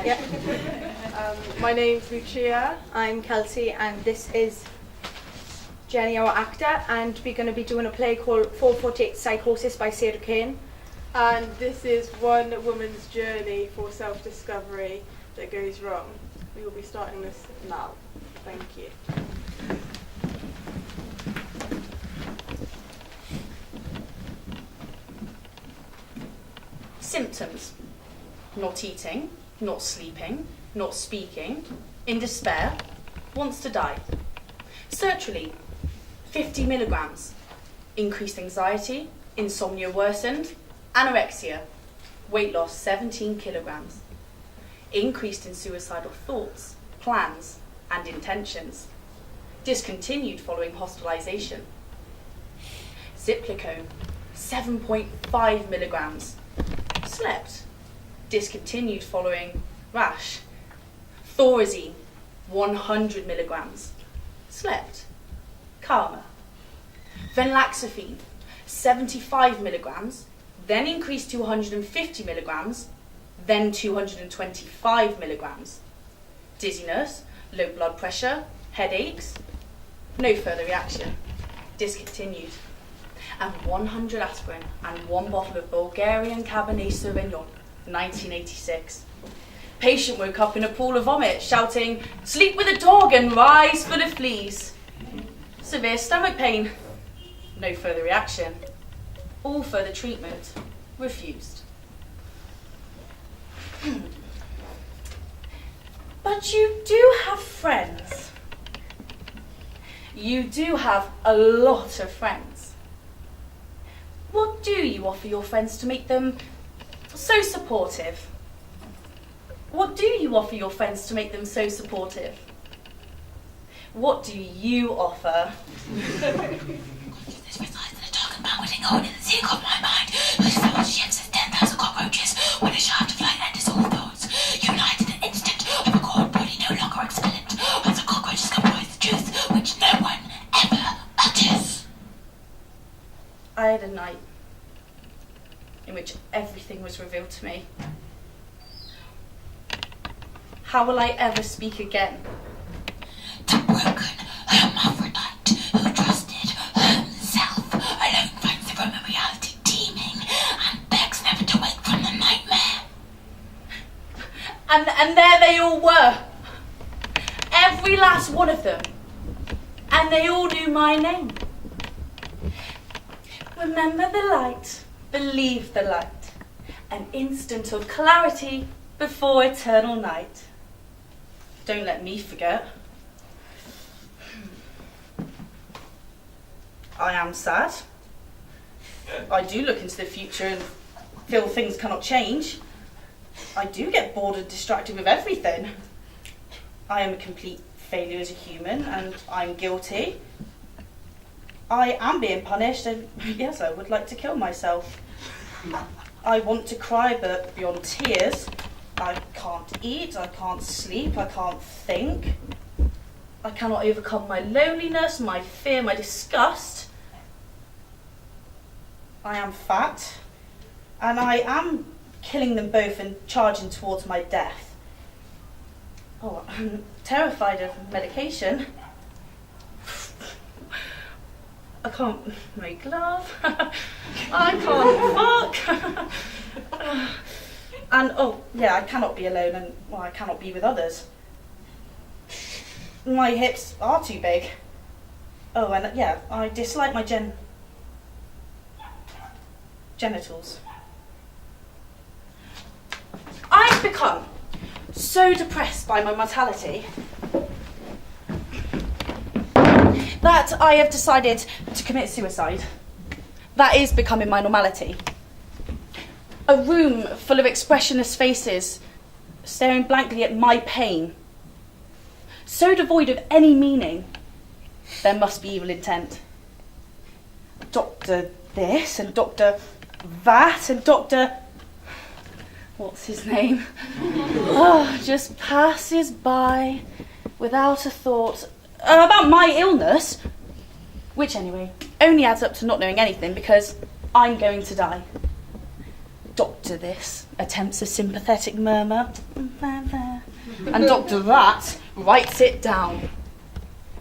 Yeah. My name's Lucia. I'm Kelsey, and this is Jenny, our actor, and we're going to be doing a play called 448 Psychosis by Sarah Kane. And this is one woman's journey for self-discovery that goes wrong. We will be starting this now. Thank you. Symptoms: not eating, not sleeping, not speaking, in despair, wants to die. Sertraline, 50 milligrams. Increased anxiety, insomnia worsened, anorexia, weight loss 17 kilograms. Increased in suicidal thoughts, plans, and intentions. Discontinued following hospitalization. Ziplicone, 7.5 milligrams. Slept. Discontinued following rash. Thorazine, 100 milligrams. Slept. Karma. Venlafaxine, 75 milligrams, then increased to 150 milligrams, then 225 milligrams. Dizziness, low blood pressure, headaches, no further reaction. Discontinued. And 100 aspirin and 1 bottle of Bulgarian Cabernet Sauvignon, 1986. Patient woke up in a pool of vomit, shouting, "Sleep with a dog and rise full of fleas." Severe stomach pain, no further reaction. All further treatment refused. But you do have friends. You do have a lot of friends. What do you offer your friends to make them so supportive? What do you offer your friends to make them so supportive? What do you offer? This resides in a dark and banqueting hole in the ceiling of my mind, whose soul sheds as 10,000 cockroaches when a shaft of light enters all thoughts. Unite in an instant of a cold body no longer excellent, as the cockroaches comprise the truth which no one ever utters. I had a night in which everything was revealed to me. How will I ever speak again? The broken hermaphrodite who trusted himself alone finds the Roman reality teeming and begs never to wake from the nightmare. And there they all were. Every last one of them. And they all knew my name. Remember the light, believe the light. An instant of clarity before eternal night. Don't let me forget. I am sad. I do look into the future and feel things cannot change. I do get bored and distracted with everything. I am a complete failure as a human and I'm guilty. I am being punished and yes, I would like to kill myself. I want to cry, but beyond tears, I can't eat, I can't sleep, I can't think. I cannot overcome my loneliness, my fear, my disgust. I am fat, and I am killing them both and charging towards my death. Oh, I'm terrified of medication. I can't make love. I can't fuck. And oh yeah, I cannot be alone and well, I cannot be with others. My hips are too big. Oh, and yeah, I dislike my genitals. I've become so depressed by my mortality that I have decided to commit suicide. That is becoming my normality. A room full of expressionless faces staring blankly at my pain. So devoid of any meaning, there must be evil intent. Dr. this and Dr. that and Dr. what's his name? Just passes by without a thought about my illness, which anyway only adds up to not knowing anything because I'm going to die. Doctor this, attempts a sympathetic murmur. And Dr. That writes it down.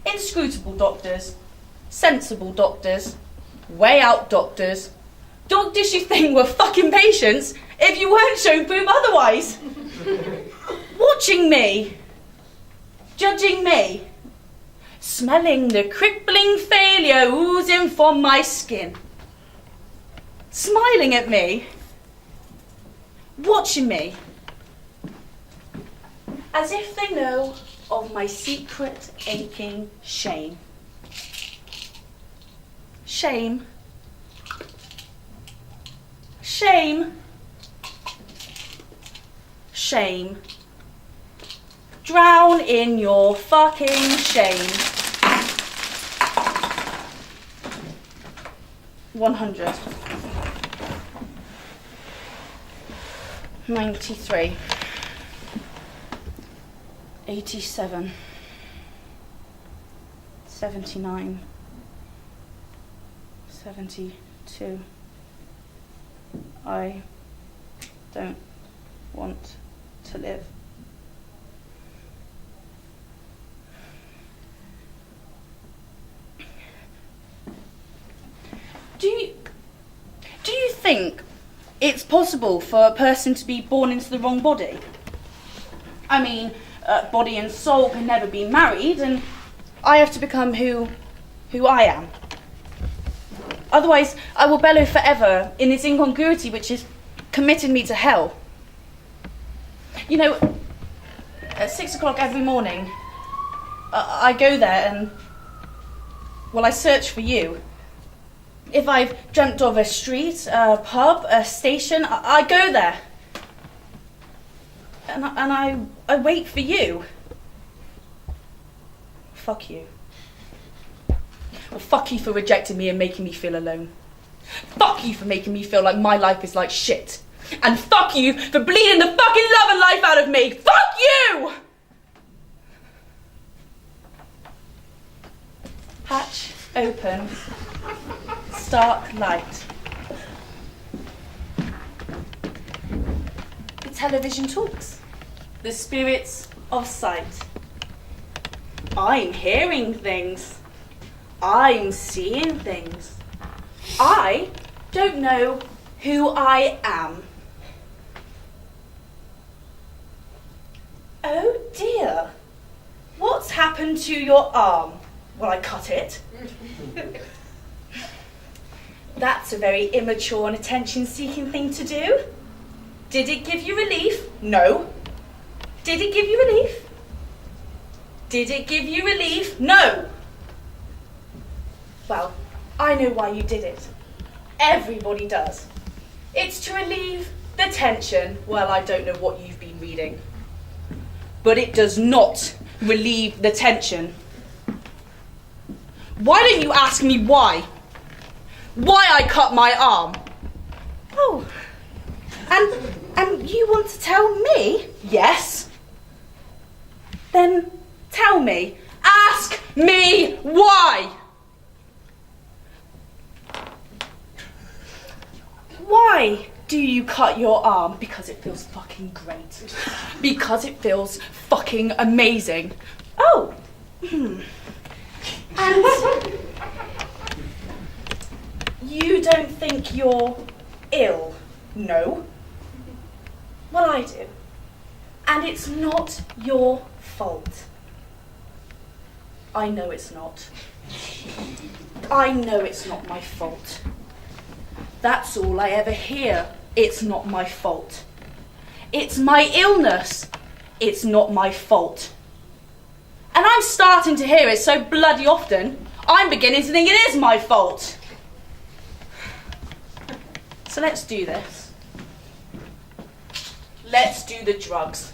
Inscrutable doctors, sensible doctors, way out doctors, doctors you think were fucking patients if you weren't shown proof otherwise. Watching me, judging me, smelling the crippling failure oozing from my skin, smiling at me, watching me, as if they know of my secret aching shame. Shame. Shame. Shame. Drown in your fucking shame. 100. 93. 87. 79. 72. I don't want to live. Do you think it's possible for a person to be born into the wrong body? I mean, body and soul can never be married, and I have to become who I am. Otherwise, I will bellow forever in this incongruity which has committed me to hell. You know, at 6 o'clock every morning, I go there and, well, I search for you. If I've dreamt of a street, a pub, a station, I go there. And I wait for you. Fuck you. Well, fuck you for rejecting me and making me feel alone. Fuck you for making me feel like my life is like shit. And fuck you for bleeding the fucking love and life out of me. Fuck you! Hatch open. Stark light. The television talks. The spirits of sight. I'm hearing things. I'm seeing things. I don't know who I am. Oh dear. What's happened to your arm? Well, I cut it. That's a very immature and attention-seeking thing to do. Did it give you relief? No. Did it give you relief? Did it give you relief? No. Well, I know why you did it. Everybody does. It's to relieve the tension. Well, I don't know what you've been reading. But it does not relieve the tension. Why don't you ask me why? Why I cut my arm? Oh, and you want to tell me? Yes. Then tell me. Ask me why. Why do you cut your arm? Because it feels fucking great. Because it feels fucking amazing. Oh. And you don't think you're ill? No. Well, I do. And it's not your fault. I know it's not. I know it's not my fault. That's all I ever hear. It's not my fault. It's my illness. It's not my fault. And I'm starting to hear it so bloody often, I'm beginning to think it is my fault. So let's do this. Let's do the drugs.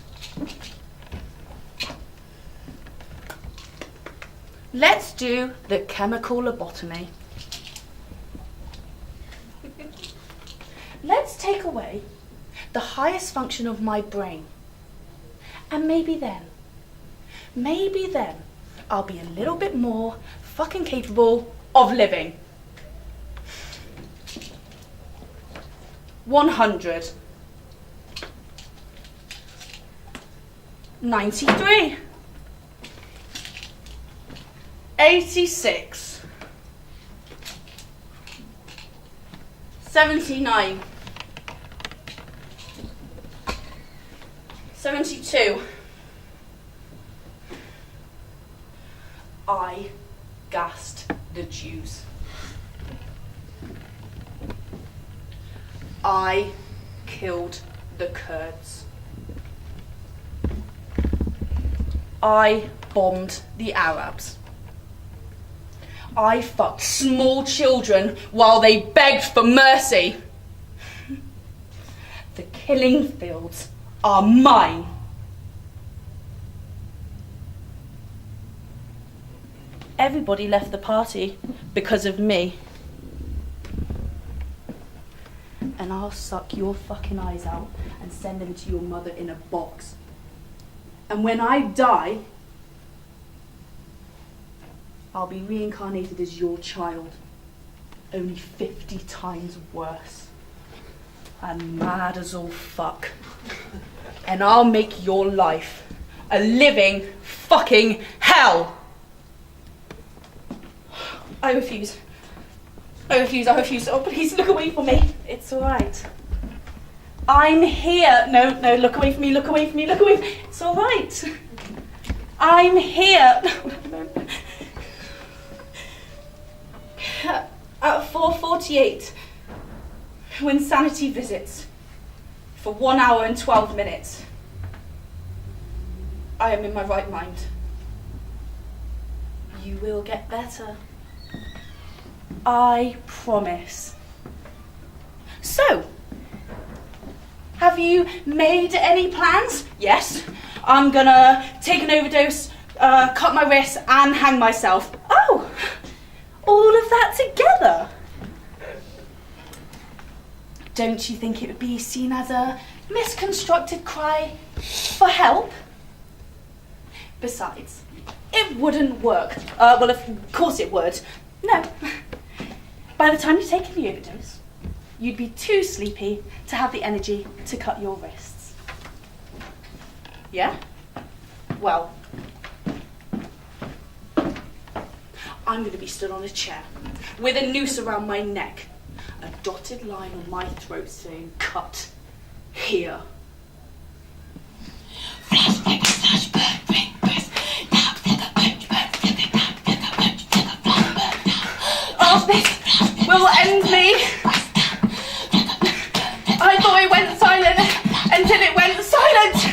Let's do the chemical lobotomy. Let's take away the highest function of my brain. And maybe then I'll be a little bit more fucking capable of living. 100. 93, 86, 79, 72. I gassed the Jews. I killed the Kurds. I bombed the Arabs. I fucked small children while they begged for mercy. The killing fields are mine. Everybody left the party because of me. And I'll suck your fucking eyes out and send them to your mother in a box. And when I die, I'll be reincarnated as your child, only 50 times worse. And mad as all fuck. And I'll make your life a living fucking hell. I refuse. I refuse, I refuse. Oh, please look away from me. It's all right. I'm here. No, look away from me, look away from me, look away from me. It's all right. I'm here. No. At 4:48, when sanity visits, for 1 hour and 12 minutes, I am in my right mind. You will get better. I promise. So, have you made any plans? Yes. I'm gonna take an overdose, cut my wrist, and hang myself. Oh, all of that together. Don't you think it would be seen as a misconstructed cry for help? Besides, it wouldn't work. Well, of course it would. No. By the time you've taken the overdose, you'd be too sleepy to have the energy to cut your wrists. Yeah? Well, I'm going to be stood on a chair with a noose around my neck, a dotted line on my throat saying, cut here. Oh, this will end me. I thought it went silent until it went silent.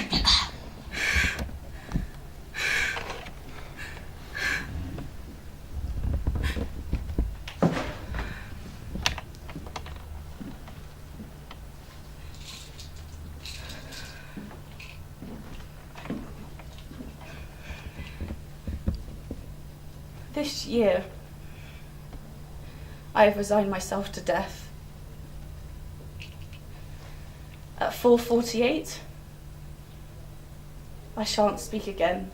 This year, I have resigned myself to death. At 4:48, I shan't speak again.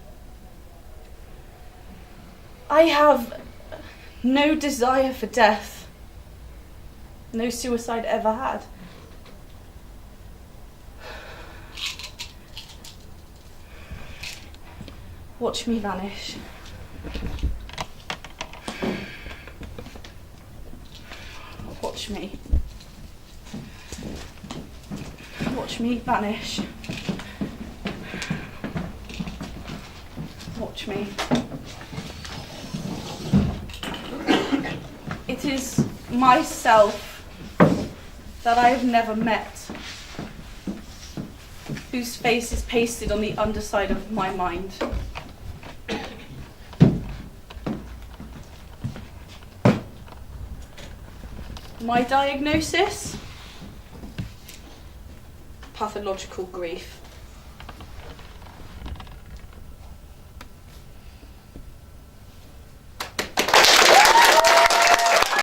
I have no desire for death. No suicide ever had. Watch me vanish. Watch me. Watch me vanish. Watch me. It is myself that I have never met, whose face is pasted on the underside of my mind. My diagnosis? Pathological grief.